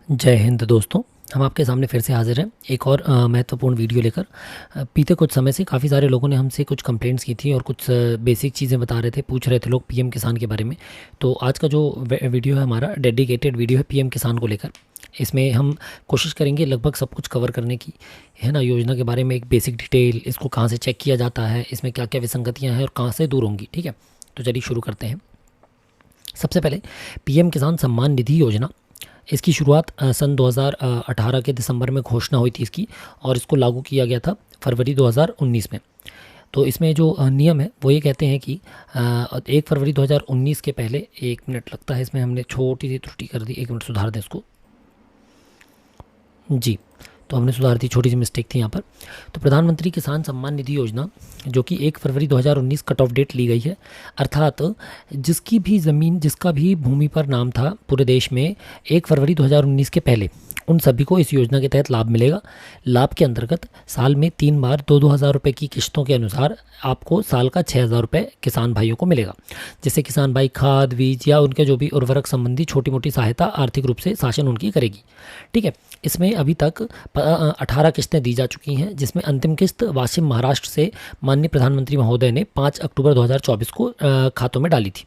जय हिंद दोस्तों। हम आपके सामने फिर से हाजिर हैं एक और महत्वपूर्ण वीडियो लेकर। बीते कुछ समय से काफ़ी सारे लोगों ने हमसे कुछ कंप्लेंट्स की थी और कुछ बेसिक चीज़ें बता रहे थे, पूछ रहे थे लोग पीएम किसान के बारे में। तो आज का जो वीडियो है हमारा डेडिकेटेड वीडियो है पीएम किसान को लेकर। इसमें हम कोशिश करेंगे लगभग सब कुछ कवर करने की, है ना। योजना के बारे में एक बेसिक डिटेल, इसको कहाँ से चेक किया जाता है, इसमें क्या क्या विसंगतियाँ हैं और कहाँ से दूर होंगी। ठीक है, तो चलिए शुरू करते हैं। सबसे पहले पीएम किसान सम्मान निधि योजना, इसकी शुरुआत सन 2018 के दिसंबर में घोषणा हुई थी इसकी, और इसको लागू किया गया था फरवरी 2019 में। तो इसमें जो नियम है वो ये कहते हैं कि 1 फरवरी 2019 के पहले, एक मिनट लगता है इसमें हमने छोटी सी त्रुटि कर दी, एक मिनट सुधार दें इसको जी। तो हमने सुधार दी, छोटी सी मिस्टेक थी यहाँ पर। तो प्रधानमंत्री किसान सम्मान निधि योजना, जो कि 1 फरवरी 2019 कट ऑफ डेट ली गई है, अर्थात जिसकी भी ज़मीन, जिसका भी भूमि पर नाम था पूरे देश में 1 फरवरी 2019 के पहले, उन सभी को इस योजना के तहत लाभ मिलेगा। लाभ के अंतर्गत साल में 3 बार 2-2 हज़ार रुपये की किश्तों के अनुसार आपको साल का 6 हज़ार रुपये किसान भाइयों को मिलेगा, जिससे किसान भाई खाद बीज या उनके जो भी उर्वरक संबंधी छोटी मोटी सहायता आर्थिक रूप से शासन उनकी करेगी। ठीक है, इसमें अभी तक 18 किस्तें दी जा चुकी हैं, जिसमें अंतिम किस्त वाशिम महाराष्ट्र से माननीय प्रधानमंत्री महोदय ने 5 अक्टूबर 2024 को खातों में डाली थी।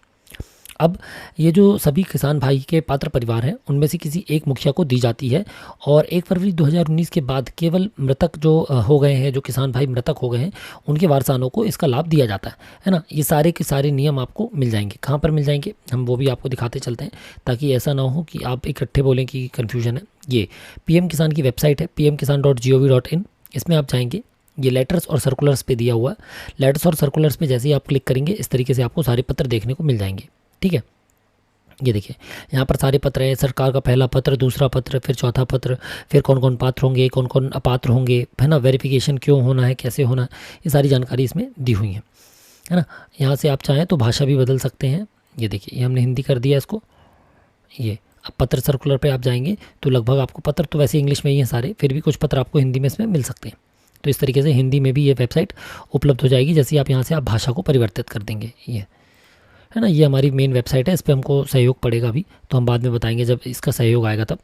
अब ये जो सभी किसान भाई के पात्र परिवार हैं, उनमें से किसी एक मुखिया को दी जाती है, और 1 फरवरी 2019 के बाद केवल मृतक जो हो गए हैं, जो किसान भाई मृतक हो गए हैं, उनके वारसानों को इसका लाभ दिया जाता है ना। ये सारे के सारे नियम आपको मिल जाएंगे। कहाँ पर मिल जाएंगे हम वो भी आपको दिखाते चलते हैं, ताकि ऐसा ना हो कि आप इकट्ठे बोलें कि कन्फ्यूजन है। ये पीएम किसान की वेबसाइट है pmkisan.gov.in, इसमें आप जाएंगे, ये लेटर्स और सर्कुलर्स पे दिया हुआ है। लेटर्स और सर्कुलर्स पे जैसे ही आप क्लिक करेंगे, इस तरीके से आपको सारे पत्र देखने को मिल जाएंगे। ठीक है, ये देखिए यहाँ पर सारे पत्र हैं। सरकार का पहला पत्र, दूसरा पत्र, फिर चौथा पत्र, फिर कौन कौन पात्र होंगे, कौन कौन अपात्र होंगे, है ना। वेरिफिकेशन क्यों होना है, कैसे होना है, ये सारी जानकारी इसमें दी हुई है ना। यहाँ से आप चाहें तो भाषा भी बदल सकते हैं। ये देखिए, ये हमने हिंदी कर दिया इसको। ये अब पत्र सर्कुलर पे आप जाएंगे तो लगभग आपको पत्र तो वैसे इंग्लिश में ही हैं सारे, फिर भी कुछ पत्र आपको हिंदी में इसमें मिल सकते हैं। तो इस तरीके से हिंदी में भी ये वेबसाइट उपलब्ध हो जाएगी, जैसे आप यहाँ से आप भाषा को परिवर्तित कर देंगे। ये है ना, ये हमारी मेन वेबसाइट है। इस पर हमको सहयोग पड़ेगा अभी, तो हम बाद में बताएंगे जब इसका सहयोग आएगा तब।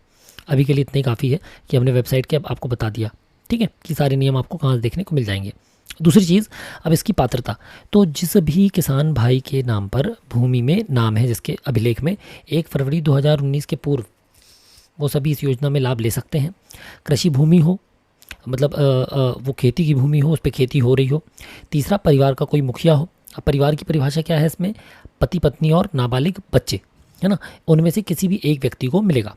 अभी के लिए इतना ही काफ़ी है कि हमने वेबसाइट के अब आपको बता दिया, ठीक है, कि सारे नियम आपको कहाँ देखने को मिल जाएंगे। दूसरी चीज़, अब इसकी पात्रता, तो जिस भी किसान भाई के नाम पर भूमि में नाम है, जिसके अभिलेख में 1 फरवरी 2019 के पूर्व, वो सभी इस योजना में लाभ ले सकते हैं। कृषि भूमि हो, मतलब वो खेती की भूमि हो, उस पर खेती हो रही हो। तीसरा, परिवार का कोई मुखिया हो। अब परिवार की परिभाषा क्या है इसमें, पति पत्नी और नाबालिग बच्चे, है ना, उनमें से किसी भी एक व्यक्ति को मिलेगा।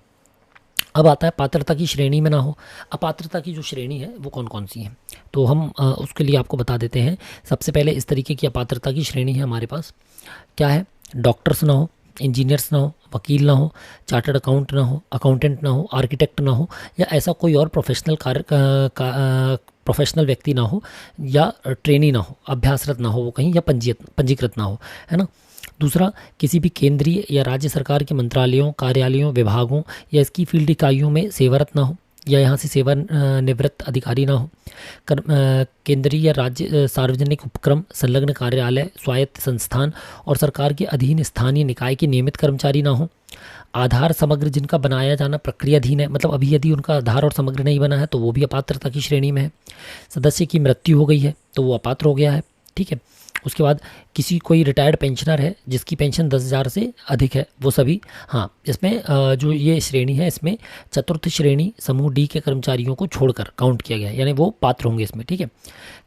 अब आता है पात्रता की श्रेणी में ना हो। अपात्रता की जो श्रेणी है वो कौन कौन सी है, तो हम उसके लिए आपको बता देते हैं। सबसे पहले इस तरीके की अपात्रता की श्रेणी है हमारे पास, क्या है, डॉक्टर्स ना हो, इंजीनियर्स ना हो, वकील ना हो, चार्टर्ड अकाउंट ना हो, अकाउंटेंट ना हो, आर्किटेक्ट ना हो, या ऐसा कोई और प्रोफेशनल प्रोफेशनल व्यक्ति ना हो, या ट्रेनी ना हो, अभ्यासरत ना हो वो कहीं, या पंजीकृत ना हो, है ना। दूसरा, किसी भी केंद्रीय या राज्य सरकार के मंत्रालयों, कार्यालयों, विभागों या इसकी फील्ड इकाइयों में सेवारत ना हो, या यहाँ से सेवानिवृत्त अधिकारी ना हो। केंद्रीय या राज्य सार्वजनिक उपक्रम, संलग्न कार्यालय, स्वायत्त संस्थान और सरकार के अधीन स्थानीय निकाय के नियमित कर्मचारी ना हो। आधार समग्र जिनका बनाया जाना प्रक्रियाधीन है, मतलब अभी यदि उनका आधार और समग्र नहीं बना है तो वो भी अपात्रता की श्रेणी में है। सदस्य की मृत्यु हो गई है तो वो अपात्र हो गया है। ठीक है, उसके बाद किसी कोई रिटायर्ड पेंशनर है जिसकी पेंशन 10,000 से अधिक है, वो सभी, हाँ, इसमें जो ये श्रेणी है, इसमें चतुर्थ श्रेणी समूह डी के कर्मचारियों को छोड़कर काउंट किया गया है, यानी वो पात्र होंगे इसमें। ठीक है,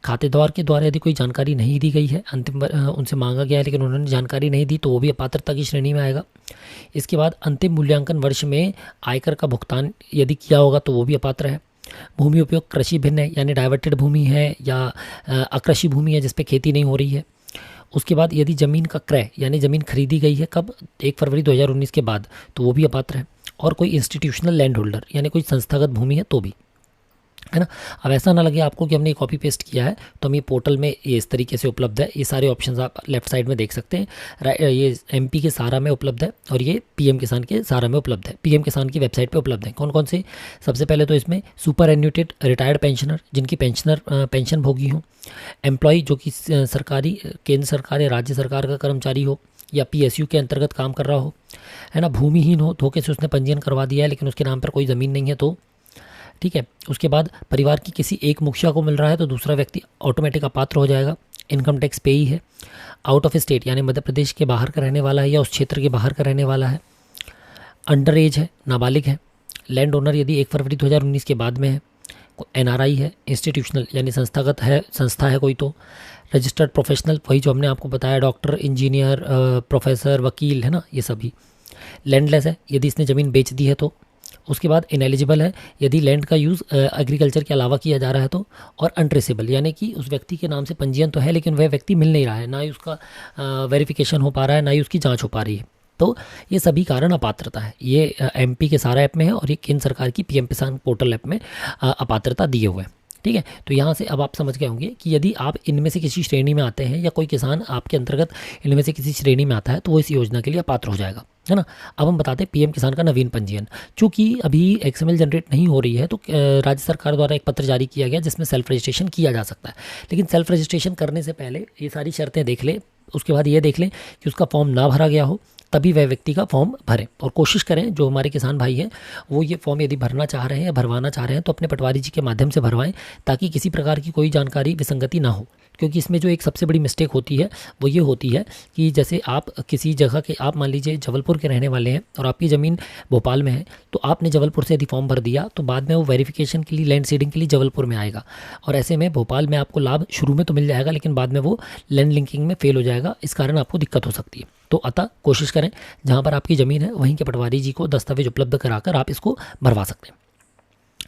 खातेदार के द्वारा यदि कोई जानकारी नहीं दी गई है, अंतिम उनसे मांगा गया है लेकिन उन्होंने जानकारी नहीं दी, तो वो भी अपात्रता की श्रेणी में आएगा। इसके बाद अंतिम मूल्यांकन वर्ष में आयकर का भुगतान यदि किया होगा तो वो भी अपात्र है। भूमि उपयोग कृषि भिन्न है, यानी डाइवर्टेड भूमि है, या अकृषि भूमि है जिसपे खेती नहीं हो रही है। उसके बाद यदि ज़मीन का क्रय, यानी ज़मीन खरीदी गई है कब, 1 फरवरी 2019 के बाद, तो वो भी अपात्र है। और कोई इंस्टीट्यूशनल लैंड होल्डर, यानी कोई संस्थागत भूमि है तो भी, है ना। अब ऐसा ना लगे आपको कि हमने कॉपी पेस्ट किया है, तो हम ये पोर्टल में ये इस तरीके से उपलब्ध है। ये सारे ऑप्शंस आप लेफ्ट साइड में देख सकते हैं। ये एमपी के सारा में उपलब्ध है और ये पीएम किसान के सारा में उपलब्ध है। पीएम किसान की वेबसाइट पे उपलब्ध है। कौन कौन से, सबसे पहले तो इसमें सुपर एन्यूटेड रिटायर्ड पेंशनर, जिनकी पेंशन भोगी हो, एम्प्लॉय जो कि सरकारी, केंद्र सरकार या राज्य सरकार का कर्मचारी हो, या पीएसयू के अंतर्गत काम कर रहा हो, है ना, भूमिहीन हो, धोखे से उसने पंजीयन करवा दिया है लेकिन उसके नाम पर कोई ज़मीन नहीं है तो ठीक है। उसके बाद परिवार की किसी एक मुखिया को मिल रहा है तो दूसरा व्यक्ति ऑटोमेटिक अपात्र हो जाएगा। इनकम टैक्स पेई है, आउट ऑफ स्टेट यानी मध्य प्रदेश के बाहर का रहने वाला है या उस क्षेत्र के बाहर का रहने वाला है, अंडर एज है, नाबालिग है, लैंड ओनर यदि 1 फरवरी 2019 के बाद में है, एनआरआई है, इंस्टीट्यूशनल यानी संस्थागत है, संस्था है कोई तो, रजिस्टर्ड प्रोफेशनल वही जो हमने आपको बताया, डॉक्टर, इंजीनियर, प्रोफेसर, वकील, है ना, ये सभी। लैंडलेस है यदि इसने ज़मीन बेच दी है तो। उसके बाद इनएलिजिबल है यदि लैंड का यूज़ एग्रीकल्चर के अलावा किया जा रहा है तो। और अनट्रेसेबल यानी कि उस व्यक्ति के नाम से पंजीयन तो है लेकिन वह व्यक्ति मिल नहीं रहा है, ना ही उसका वेरिफिकेशन हो पा रहा है, ना ही उसकी जांच हो पा रही है। तो ये सभी कारण अपात्रता है। ये एमपी के सारा ऐप में है और ये केंद्र सरकार की पीएम किसान पोर्टल ऐप में अपात्रता दिए हुए हैं। ठीक है, तो यहाँ से अब आप समझ गए होंगे कि यदि आप इनमें से किसी श्रेणी में आते हैं या कोई किसान आपके अंतर्गत इनमें से किसी श्रेणी में आता है तो वो इस योजना के लिए पात्र हो जाएगा, है ना। अब हम बताते हैं पीएम किसान का नवीन पंजीयन। चूंकि अभी एक्सएमएल जनरेट नहीं हो रही है तो राज्य सरकार द्वारा एक पत्र जारी किया गया जिसमें सेल्फ रजिस्ट्रेशन किया जा सकता है, लेकिन सेल्फ रजिस्ट्रेशन करने से पहले ये सारी शर्तें देख लें। उसके बाद ये देख लें कि उसका फॉर्म ना भरा गया हो, तभी वह व्यक्ति का फॉर्म भरें। और कोशिश करें जो हमारे किसान भाई हैं वो ये फॉर्म यदि भरना चाह रहे हैं या भरवाना चाह रहे हैं तो अपने पटवारी जी के माध्यम से भरवाएं, ताकि किसी प्रकार की कोई जानकारी विसंगति ना हो। क्योंकि इसमें जो एक सबसे बड़ी मिस्टेक होती है वो ये होती है कि जैसे आप किसी जगह के, आप मान लीजिए जबलपुर के रहने वाले हैं और आपकी ज़मीन भोपाल में है, तो आपने जबलपुर से यदि फॉर्म भर दिया तो बाद में वो वेरिफिकेशन के लिए, लैंड सीडिंग के लिए जबलपुर में आएगा, और ऐसे में भोपाल में आपको लाभ शुरू में तो मिल जाएगा लेकिन बाद में वो लैंड लिंकिंग में फेल हो जाएगा। इस कारण आपको दिक्कत हो सकती है। तो अतः कोशिश करें जहाँ पर आपकी ज़मीन है वहीं के पटवारी जी को दस्तावेज उपलब्ध कराकर आप इसको भरवा सकते हैं।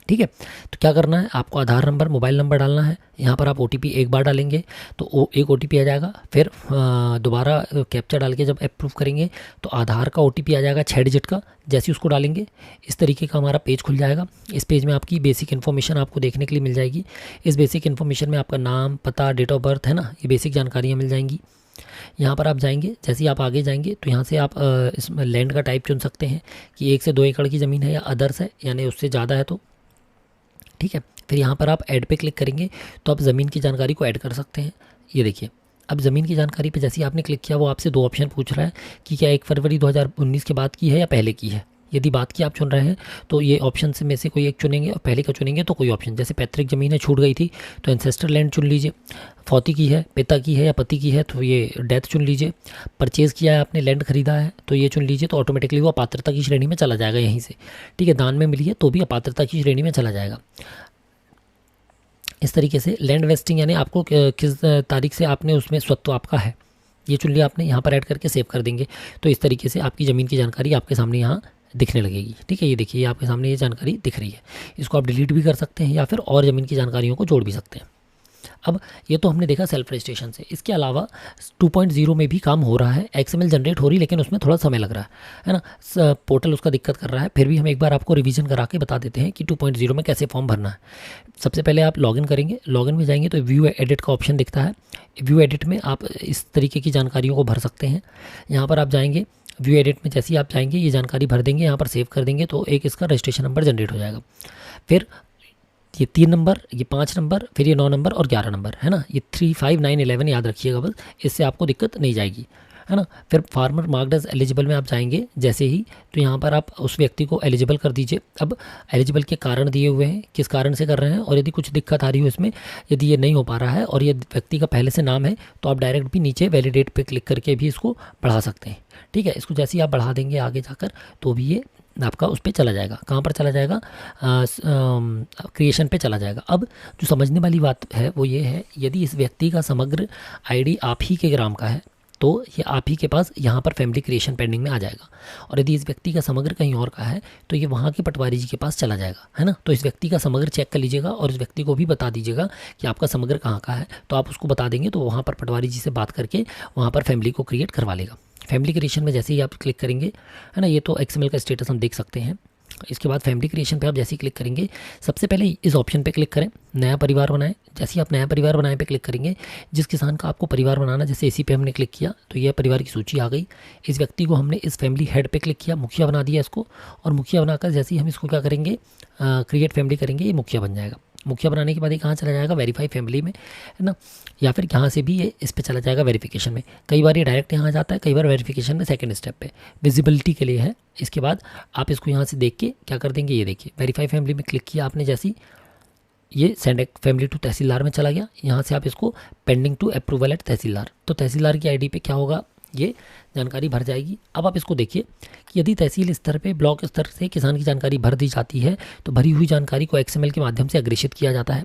ठीक है, तो क्या करना है, आपको आधार नंबर, मोबाइल नंबर डालना है। यहाँ पर आप ओटीपी एक बार डालेंगे तो एक ओटीपी आ जाएगा, फिर दोबारा कैप्चा डाल के जब अप्रूव करेंगे तो आधार का ओटीपी आ जाएगा 6 डिजिट का। जैसे उसको डालेंगे इस तरीके का हमारा पेज खुल जाएगा। इस पेज में आपकी बेसिक इन्फॉर्मेशन आपको देखने के लिए मिल जाएगी। इस बेसिक इन्फॉर्मेशन में आपका नाम, पता, डेट ऑफ बर्थ, है ना, ये बेसिक जानकारियाँ मिल जाएंगी। यहाँ पर आप जाएंगे, जैसे ही आप आगे जाएंगे तो यहाँ से आप इसमें लैंड का टाइप चुन सकते हैं कि 1 से 2 एकड़ की ज़मीन है या अदर्स है यानी उससे ज़्यादा है तो। ठीक है, फिर यहाँ पर आप ऐड पे क्लिक करेंगे तो आप ज़मीन की जानकारी को ऐड कर सकते हैं। ये देखिए, अब ज़मीन की जानकारी पे जैसे ही आपने क्लिक किया वो आपसे 2 ऑप्शन पूछ रहा है कि क्या 1 फरवरी 2019 के बाद की है या पहले की है। यदि बात की आप चुन रहे हैं तो ये ऑप्शन से में से कोई एक चुनेंगे, और पहले का चुनेंगे तो कोई ऑप्शन, जैसे पैतृक ज़मीन है, छूट गई थी तो एंसेस्टर लैंड चुन लीजिए। फौती की है, पिता की है या पति की है तो ये डेथ चुन लीजिए। परचेज़ किया है आपने, लैंड खरीदा है तो ये चुन लीजिए, तो ऑटोमेटिकली वो अपात्रता की श्रेणी में चला जाएगा यहीं से। ठीक है, दान में मिली है तो भी अपात्रता की श्रेणी में चला जाएगा। इस तरीके से लैंड वेस्टिंग यानी आपको किस तारीख से आपने उसमें स्वत्व आपका है ये चुन लिया आपने, यहाँ पर ऐड करके सेव कर देंगे तो इस तरीके से आपकी ज़मीन की जानकारी आपके सामने यहाँ दिखने लगेगी। ठीक है, ये देखिए आपके सामने ये जानकारी दिख रही है। इसको आप डिलीट भी कर सकते हैं या फिर और ज़मीन की जानकारियों को जोड़ भी सकते हैं। अब ये तो हमने देखा सेल्फ रजिस्ट्रेशन से। इसके अलावा 2.0 में भी काम हो रहा है, एक्सएमएल जनरेट हो रही लेकिन उसमें थोड़ा समय लग रहा है ना, पोर्टल उसका दिक्कत कर रहा है। फिर भी हम एक बार आपको रिवीजन करा के बता देते हैं कि 2.0 में कैसे फॉर्म भरना है। सबसे पहले आप लॉगिन करेंगे, लॉगिन में जाएंगे तो व्यू एडिट का ऑप्शन दिखता है। व्यू एडिट में आप इस तरीके की जानकारियों को भर सकते हैं। यहाँ पर आप जाएंगे, व्यू एडिट में जैसे ही आप जाएंगे ये जानकारी भर देंगे, यहाँ पर सेव कर देंगे तो एक इसका रजिस्ट्रेशन नंबर जनरेट हो जाएगा। फिर ये 3 नंबर, ये 5 नंबर, फिर ये 9 नंबर और 11 नंबर, है ना, ये 3, 5, 9, 11 याद रखिएगा बस, इससे आपको दिक्कत नहीं जाएगी, है ना। फिर फार्मर मार्क्ड एज एलिजिबल में आप जाएंगे जैसे ही तो यहाँ पर आप उस व्यक्ति को एलिजिबल कर दीजिए। अब एलिजिबल के कारण दिए हुए हैं, किस कारण से कर रहे हैं, और यदि कुछ दिक्कत आ रही हो इसमें, यदि ये नहीं हो पा रहा है और ये व्यक्ति का पहले से नाम है तो आप डायरेक्ट भी नीचे वैलिडेट पे क्लिक करके भी इसको बढ़ा सकते हैं। ठीक है, इसको जैसे ही आप बढ़ा देंगे आगे जाकर तो भी ये आपका उस पर चला जाएगा। कहाँ पर चला जाएगा, क्रिएशन पे चला जाएगा। अब जो समझने वाली बात है वो ये है, यदि इस व्यक्ति का समग्र आईडी आप ही के ग्राम का है तो ये आप ही के पास यहाँ पर फैमिली क्रिएशन पेंडिंग में आ जाएगा, और यदि इस व्यक्ति का समग्र कहीं और का है तो ये वहाँ के पटवारी जी के पास चला जाएगा, है ना। तो इस व्यक्ति का समग्र चेक कर लीजिएगा और इस व्यक्ति को भी बता दीजिएगा कि आपका समग्र कहाँ का है, तो आप उसको बता देंगे तो वहाँ पर पटवारी जी से बात करके वहाँ पर फैमिली को क्रिएट करवा लेगा। फैमिली क्रिएशन में जैसे ही आप क्लिक करेंगे, है ना, ये तो एक्सएमएल का स्टेटस हम देख सकते हैं। इसके बाद फैमिली क्रिएशन पे आप जैसे ही क्लिक करेंगे, सबसे पहले इस ऑप्शन पे क्लिक करें, नया परिवार बनाएं। जैसे ही आप नया परिवार बनाएं पे क्लिक करेंगे, जिस किसान का आपको परिवार बनाना, जैसे इसी पे हमने क्लिक किया तो यह परिवार की सूची आ गई। इस व्यक्ति को हमने इस फैमिली हेड पे क्लिक किया, मुखिया बना दिया इसको, और मुखिया बनाकर जैसे ही हम इसको क्या करेंगे, क्रिएट फैमिली करेंगे, ये मुखिया बन जाएगा। मुखिया बनाने के बाद ये कहाँ चला जाएगा, वेरीफाई फैमिली में, है ना, या फिर यहाँ से भी ये इस पे चला जाएगा वेरिफिकेशन में। कई बार ये डायरेक्ट यहाँ जाता है, कई बार वेरिफिकेशन में सेकंड स्टेप पे, विजिबिलिटी के लिए है। इसके बाद आप इसको यहाँ से देख के क्या कर देंगे, ये देखिए वेरीफाई फैमिली में क्लिक किया आपने, जैसी ये सेंड ए फैमिली टू तहसीलदार में चला गया। यहाँ से आप इसको पेंडिंग टू अप्रूवल एट तहसीलदार, तो तहसीलदार की आईडी पे क्या होगा, ये जानकारी भर जाएगी। अब आप इसको देखिए कि यदि तहसील स्तर पे, ब्लॉक स्तर से किसान की जानकारी भर दी जाती है तो भरी हुई जानकारी को XML के माध्यम से अग्रेषित किया जाता है।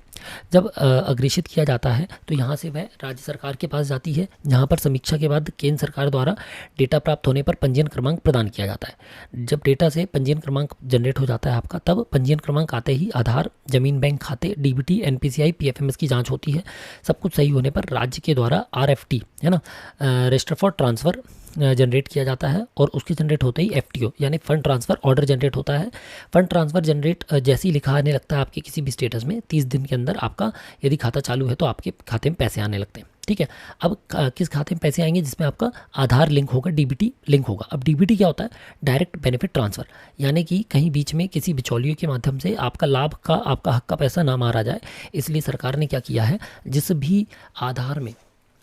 जब अग्रेषित किया जाता है तो यहाँ से वह राज्य सरकार के पास जाती है, जहाँ पर समीक्षा के बाद केंद्र सरकार द्वारा डेटा प्राप्त होने पर पंजीयन क्रमांक प्रदान किया जाता है। जब डेटा से पंजीयन क्रमांक जनरेट हो जाता है आपका, तब पंजीयन क्रमांक आते ही आधार, जमीन बैंक खाते, DBT, NPCI, PFMS की जाँच होती है। सब कुछ सही होने पर राज्य के द्वारा RFT, है ना, रजिस्टर फॉर ट्रांसफ़र जनरेट किया जाता है, और उसके जनरेट होते ही FTO यानी फंड ट्रांसफ़र ऑर्डर जनरेट होता है। फंड ट्रांसफ़र जनरेट जैसे ही लिखा आने लगता है आपके किसी भी स्टेटस में, 30 दिन के अंदर आपका यदि खाता चालू है तो आपके खाते में पैसे आने लगते हैं। ठीक है, अब किस खाते में पैसे आएंगे, जिसमें आपका आधार लिंक होगा, DBT लिंक होगा। अब DBT क्या होता है, डायरेक्ट बेनिफिट ट्रांसफ़र, यानी कि कहीं बीच में किसी बिचौलियों के माध्यम से आपका लाभ का, आपका हक का पैसा ना मारा जाए, इसलिए सरकार ने क्या किया है, जिस भी आधार में,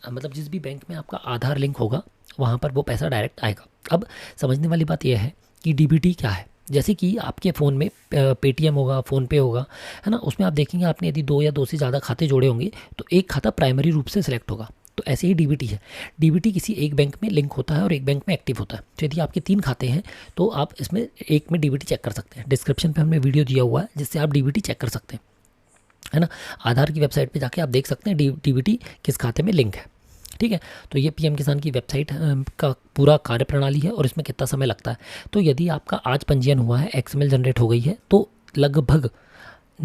मतलब जिस भी बैंक में आपका आधार लिंक होगा वहाँ पर वो पैसा डायरेक्ट आएगा। अब समझने वाली बात यह है कि DBT क्या है। जैसे कि आपके फ़ोन में पेटीएम होगा, फ़ोनपे होगा, है ना, उसमें आप देखेंगे आपने यदि 2 या 2 से ज़्यादा खाते जोड़े होंगे तो एक खाता प्राइमरी रूप से सिलेक्ट होगा। तो ऐसे ही DBT है, DBT किसी एक बैंक में लिंक होता है और एक बैंक में एक्टिव होता है। तो यदि आपके 3 खाते हैं तो आप इसमें एक में DBT चेक कर सकते हैं। डिस्क्रिप्शन पर हमने वीडियो दिया हुआ है जिससे आप DBT चेक कर सकते हैं, है ना। आधार की वेबसाइट पे जाके आप देख सकते हैं DBT किस खाते में लिंक है। ठीक है, तो ये PM किसान की वेबसाइट का पूरा कार्य प्रणाली है और इसमें कितना समय लगता है। तो यदि आपका आज पंजीयन हुआ है, XML जनरेट हो गई है, तो लगभग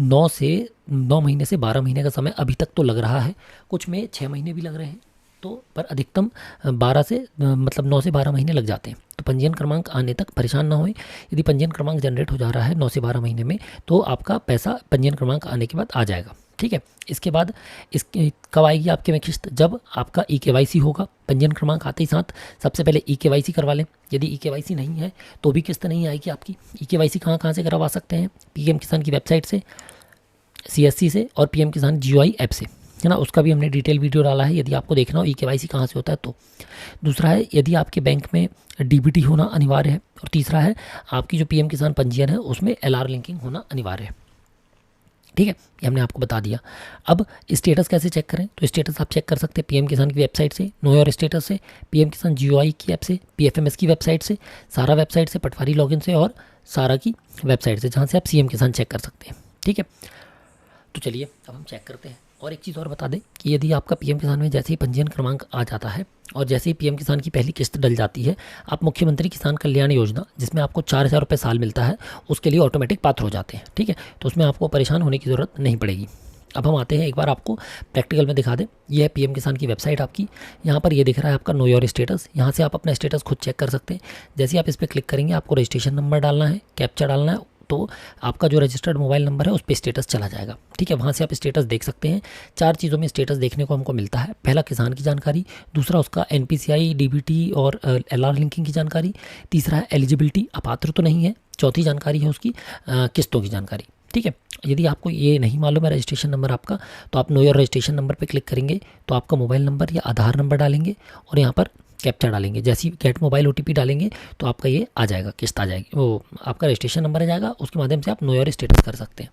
9 महीने से 12 महीने का समय अभी तक तो लग रहा है। कुछ में 6 महीने भी लग रहे हैं, तो पर अधिकतम 9 से 12 महीने लग जाते हैं। तो पंजीयन क्रमांक आने तक परेशान ना होए। यदि पंजीयन क्रमांक जनरेट हो जा रहा है 9 से 12 महीने में, तो आपका पैसा पंजीयन क्रमांक आने के बाद आ जाएगा। ठीक है, इसके बाद कब आएगी आपके में किस्त, जब आपका eKYC होगा। पंजीयन क्रमांक आते ही साथ सबसे पहले eKYC करवा लें। यदि eKYC नहीं है तो भी किस्त नहीं आएगी आपकी। eKYC कहाँ से करवा सकते हैं, PM किसान की वेबसाइट से, CSC से और PM किसान GUI ऐप से, है ना। उसका भी हमने डिटेल वीडियो डाला है यदि आपको देखना हो eKYC कहाँ से होता है तो। दूसरा है यदि आपके बैंक में DBT होना अनिवार्य है, और तीसरा है आपकी जो PM किसान पंजीयन है उसमें LR लिंकिंग होना अनिवार्य है। ठीक है, ये हमने आपको बता दिया। अब स्टेटस कैसे चेक करें, तो स्टेटस आप चेक कर सकते हैं PM किसान की वेबसाइट से, नो योर स्टेटस से, PM किसान GUI की ऐप से, PFMS की वेबसाइट से, सारा वेबसाइट से, पटवारी लॉगिन से और सारा की वेबसाइट से, जहाँ से आप CM किसान चेक कर सकते हैं। ठीक है, तो चलिए अब हम चेक करते हैं। और एक चीज़ और बता दें कि यदि आपका PM किसान में जैसे ही पंजीयन क्रमांक आ जाता है और जैसे ही PM किसान की पहली किस्त डल जाती है, आप मुख्यमंत्री किसान कल्याण योजना, जिसमें आपको 4,000 रुपये साल मिलता है, उसके लिए ऑटोमेटिक पात्र हो जाते हैं। ठीक है, तो उसमें आपको परेशान होने की ज़रूरत नहीं पड़ेगी। अब हम आते हैं, एक बार आपको प्रैक्टिकल में दिखा दें। ये है PM किसान की वेबसाइट आपकी। यहाँ पर ये दिख रहा है आपका नो योर स्टेटस। यहाँ से आप अपना स्टेटस खुद चेक कर सकते हैं। जैसे ही आप इस पर क्लिक करेंगे आपको रजिस्ट्रेशन नंबर डालना है, कैप्चा डालना है, तो आपका जो रजिस्टर्ड मोबाइल नंबर है उस पर स्टेटस चला जाएगा। ठीक है, वहाँ से आप स्टेटस देख सकते हैं। 4 चीज़ों में स्टेटस देखने को हमको मिलता है। पहला किसान की जानकारी, दूसरा उसका NPCI, DBT और LR लिंकिंग की जानकारी, तीसरा है एलिजिबिलिटी, अपात्र तो नहीं है, चौथी जानकारी है उसकी किस्तों की जानकारी। ठीक है, यदि आपको ये नहीं मालूम है रजिस्ट्रेशन नंबर आपका, तो आप नो योर रजिस्ट्रेशन नंबर पर क्लिक करेंगे तो आपका मोबाइल नंबर या आधार नंबर डालेंगे और यहाँ पर कैप्चा डालेंगे। जैसे ही गेट मोबाइल OTP डालेंगे तो आपका ये आ जाएगा, किस्त आ जाएगी, वो आपका रजिस्ट्रेशन नंबर आ जाएगा। उसके माध्यम से आप नो योर स्टेटस कर सकते हैं।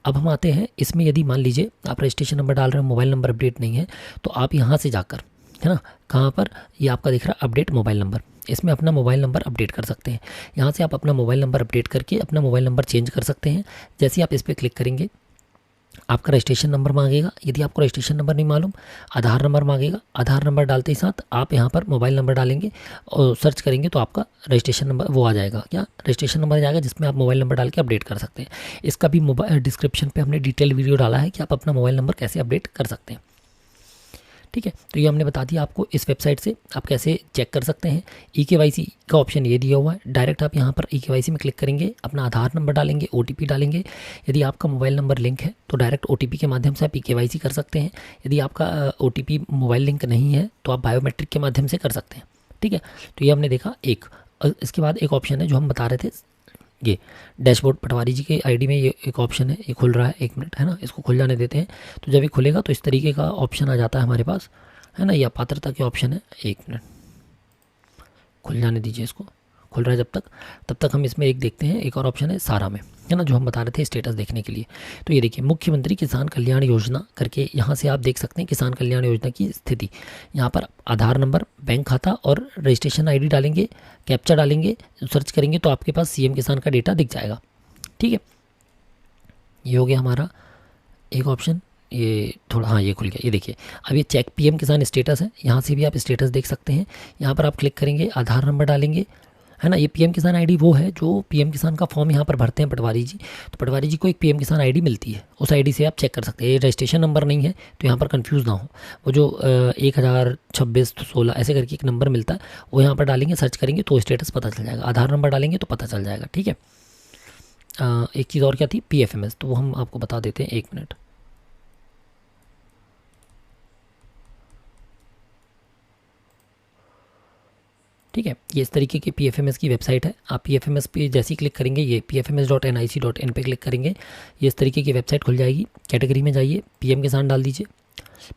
अब हम आते हैं इसमें, यदि मान लीजिए आप रजिस्ट्रेशन नंबर डाल रहे हो, मोबाइल नंबर अपडेट नहीं है, तो आप यहाँ से जाकर, है ना, कहाँ पर ये आपका दिख रहा है अपडेट मोबाइल नंबर, इसमें अपना मोबाइल नंबर अपडेट कर सकते हैं। यहाँ से आप अपना मोबाइल नंबर अपडेट करके अपना मोबाइल नंबर चेंज कर सकते हैं। जैसे ही आप इस पर क्लिक करेंगे आपका रजिस्ट्रेशन नंबर मांगेगा। यदि आपको रजिस्ट्रेशन नंबर नहीं मालूम, आधार नंबर मांगेगा। आधार नंबर डालते ही साथ आप यहाँ पर मोबाइल नंबर डालेंगे और सर्च करेंगे तो आपका रजिस्ट्रेशन नंबर वो आ जाएगा, क्या रजिस्ट्रेशन नंबर आ जाएगा, जिसमें आप मोबाइल नंबर डाल के अपडेट कर सकते हैं। इसका भी डिस्क्रिप्शन पे हमने डिटेल वीडियो डाला है कि आप अपना मोबाइल नंबर कैसे अपडेट कर सकते हैं। ठीक है, तो ये हमने बता दिया आपको। इस वेबसाइट से आप कैसे चेक कर सकते हैं। eKYC का ऑप्शन ये दिया हुआ है, डायरेक्ट आप यहाँ पर eKYC में क्लिक करेंगे, अपना आधार नंबर डालेंगे, OTP डालेंगे। यदि आपका मोबाइल नंबर लिंक है तो डायरेक्ट OTP के माध्यम से आप eKYC कर सकते हैं। यदि आपका OTP मोबाइल लिंक नहीं है तो आप बायोमेट्रिक के माध्यम से कर सकते हैं। ठीक है, तो ये हमने देखा एक। इसके बाद एक ऑप्शन है जो हम बता रहे थे, ये डैशबोर्ड पटवारी जी के आईडी में ये एक ऑप्शन है, ये खुल रहा है, 1 मिनट है ना, इसको खुल जाने देते हैं। तो जब ये खुलेगा तो इस तरीके का ऑप्शन आ जाता है हमारे पास, है ना, यह पात्रता के ऑप्शन है। 1 मिनट खुल जाने दीजिए, इसको खुल रहा है तब तक हम इसमें एक देखते हैं, एक और ऑप्शन है सारा में, है ना, जो हम बता रहे थे स्टेटस देखने के लिए। तो ये देखिए मुख्यमंत्री किसान कल्याण योजना करके यहाँ से आप देख सकते हैं किसान कल्याण योजना की स्थिति। यहाँ पर आधार नंबर, बैंक खाता और रजिस्ट्रेशन आईडी डालेंगे, कैप्चा डालेंगे, सर्च करेंगे तो आपके पास सीएम किसान का डेटा दिख जाएगा। ठीक है, ये हो गया हमारा एक ऑप्शन। ये थोड़ा, हाँ ये खुल गया, ये देखिए अब ये चेक पीएम किसान स्टेटस है, यहाँ से भी आप स्टेटस देख सकते हैं। यहाँ पर आप क्लिक करेंगे, आधार नंबर डालेंगे, है ना। ये पीएम किसान आईडी वो है जो पीएम किसान का फॉर्म यहाँ पर भरते हैं पटवारी जी, तो पटवारी जी को एक पीएम किसान आईडी मिलती है, उस आईडी से आप चेक कर सकते हैं। ये रजिस्ट्रेशन नंबर नहीं है तो यहाँ पर कंफ्यूज ना हो, वो जो 1026-16 ऐसे करके एक नंबर मिलता है, वो यहाँ पर डालेंगे, सर्च करेंगे तो स्टेटस पता चल जाएगा। आधार नंबर डालेंगे तो पता चल जाएगा। ठीक है, एक चीज़ और क्या थी, PFMS, तो वो हम आपको बता देते हैं। 1 मिनट, ठीक है, ये इस तरीके की PFMS की वेबसाइट है। आप PFMS पे जैसे ही क्लिक करेंगे, ये pfms.nic.in पे क्लिक करेंगे, ये इस तरीके की वेबसाइट खुल जाएगी। कैटेगरी में जाइए, पीएम किसान डाल दीजिए।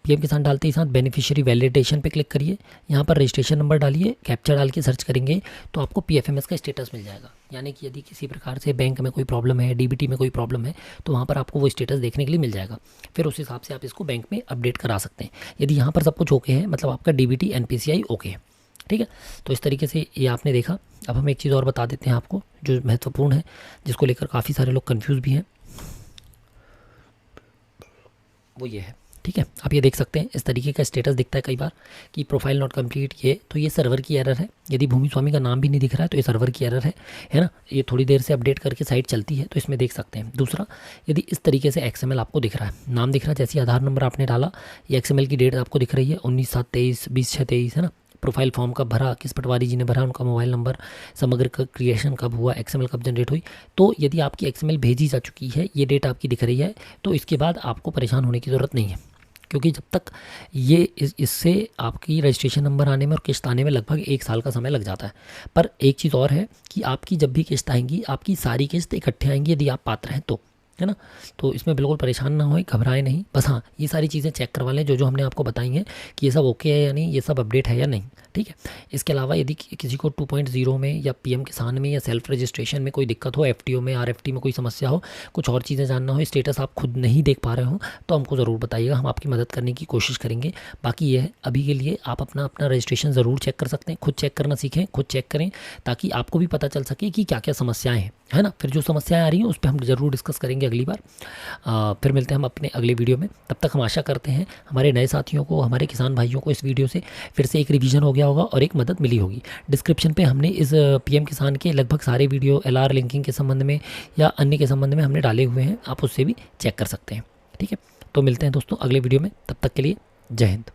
पीएम किसान डालते ही साथ बेनिफिशियरी वैलिडेशन पे क्लिक करिए, यहाँ पर रजिस्ट्रेशन नंबर डालिए, कैप्चा डाल के सर्च करेंगे तो आपको PFMS का स्टेटस मिल जाएगा। यानी कि यदि किसी प्रकार से बैंक में कोई प्रॉब्लम है, DBT में कोई प्रॉब्लम है, तो वहाँ पर आपको वो स्टेटस देखने के लिए मिल जाएगा। फिर उस हिसाब से आप इसको बैंक में अपडेट करा सकते हैं। यदि यहाँ पर सब कुछ ओके है, मतलब आपका DBT NPCI ओके है। ठीक है, तो इस तरीके से ये आपने देखा। अब हम एक चीज़ और बता देते हैं आपको जो महत्वपूर्ण है, जिसको लेकर काफ़ी सारे लोग कंफ्यूज भी हैं, वो ये है। ठीक है, आप ये देख सकते हैं इस तरीके का स्टेटस दिखता है कई बार कि प्रोफाइल नॉट कंप्लीट, ये तो ये सर्वर की एरर है। यदि भूमि स्वामी का नाम भी नहीं दिख रहा है तो ये सर्वर की एरर है ना। ये थोड़ी देर से अपडेट करके साइट चलती है, तो इसमें देख सकते हैं। दूसरा, यदि इस तरीके से XML आपको दिख रहा है, नाम दिख रहा है, जैसे आधार नंबर आपने डाला, ये XML की डेट आपको दिख रही है 19/7/23, 20/6/23, है ना। प्रोफाइल फॉर्म कब भरा, किस पटवारी जी ने भरा, उनका मोबाइल नंबर, समग्र क्रिएशन कब हुआ, XML कब जनरेट हुई। तो यदि आपकी XML भेजी जा चुकी है, ये डेट आपकी दिख रही है, तो इसके बाद आपको परेशान होने की ज़रूरत नहीं है, क्योंकि जब तक ये इससे आपकी रजिस्ट्रेशन नंबर आने में और किस्त आने में लगभग 1 साल का समय लग जाता है। पर एक चीज़ और है कि आपकी जब भी किस्त आएंगी, आपकी सारी किस्त इकट्ठे आएंगी यदि आप पात्र हैं तो, है ना। तो इसमें बिल्कुल परेशान ना होए, घबराएं नहीं। बस हाँ, ये सारी चीज़ें चेक करवा लें जो हमने आपको बताई हैं कि ये सब ओके है या नहीं, ये सब अपडेट है या नहीं। ठीक है, इसके अलावा यदि किसी को 2.0 में या पीएम किसान में या सेल्फ रजिस्ट्रेशन में कोई दिक्कत हो, FTO में, RFT में कोई समस्या हो, कुछ और चीज़ें जानना हो, स्टेटस आप खुद नहीं देख पा रहे हो, तो हमको ज़रूर बताइएगा, हम आपकी मदद करने की कोशिश करेंगे। बाकी ये है, अभी के लिए आप अपना रजिस्ट्रेशन ज़रूर चेक कर सकते हैं, खुद चेक करना सीखें, खुद चेक करें, ताकि आपको भी पता चल सके कि क्या क्या समस्याएँ हैं, है ना। फिर जो समस्याएँ आ रही हैं उस पर हम ज़रूर डिस्कस करेंगे अगली बार। फिर मिलते हैं हम अपने अगले वीडियो में। तब तक हम आशा करते हैं हमारे नए साथियों को, हमारे किसान भाइयों को इस वीडियो से फिर से एक रिवीजन हो गया होगा और एक मदद मिली होगी। डिस्क्रिप्शन पे हमने इस पीएम किसान के लगभग सारे वीडियो LR लिंकिंग के संबंध में या अन्य के संबंध में हमने डाले हुए हैं, आप उससे भी चेक कर सकते हैं। ठीक है, तो मिलते हैं दोस्तों अगले वीडियो में, तब तक के लिए जय हिंद।